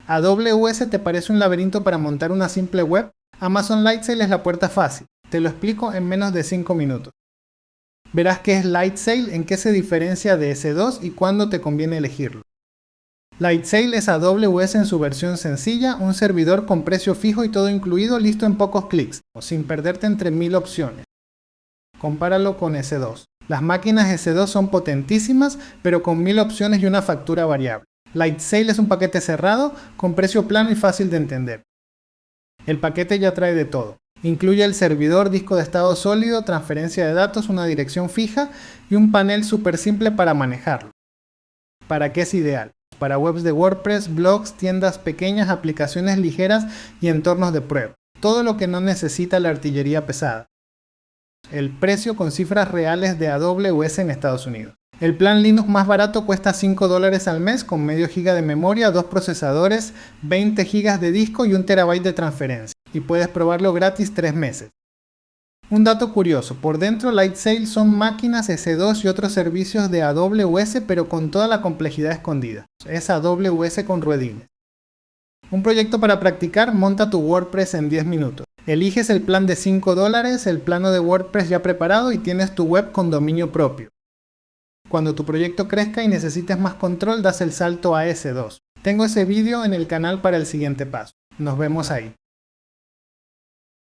AWS te parece un laberinto para montar una simple web. Amazon Lightsail es la puerta fácil. Te lo explico en menos de 5 minutos. Verás qué es Lightsail, en qué se diferencia de S2 y cuándo te conviene elegirlo. Lightsail es AWS en su versión sencilla, un servidor con precio fijo y todo incluido, listo en pocos clics, o sin perderte entre 1000 opciones. Compáralo con S2. Las máquinas S2 son potentísimas, pero con 1000 opciones y una factura variable. Lightsail es un paquete cerrado, con precio plano y fácil de entender. El paquete ya trae de todo. Incluye el servidor, disco de estado sólido, transferencia de datos, una dirección fija y un panel súper simple para manejarlo. ¿Para qué es ideal? Para webs de WordPress, blogs, tiendas pequeñas, aplicaciones ligeras y entornos de prueba. Todo lo que no necesita la artillería pesada. El precio con cifras reales de AWS en Estados Unidos. El plan Linux más barato cuesta $5 al mes con medio giga de memoria, 2 procesadores, 20 gigas de disco y 1 terabyte de transferencia. Y puedes probarlo gratis 3 meses. Un dato curioso, por dentro Lightsail son máquinas S2 y otros servicios de AWS, pero con toda la complejidad escondida. Es AWS con ruedines. Un proyecto para practicar: monta tu WordPress en 10 minutos. Eliges el plan de $5, el plano de WordPress ya preparado y tienes tu web con dominio propio. Cuando tu proyecto crezca y necesites más control, das el salto a S2. Tengo ese vídeo en el canal para el siguiente paso. Nos vemos ahí.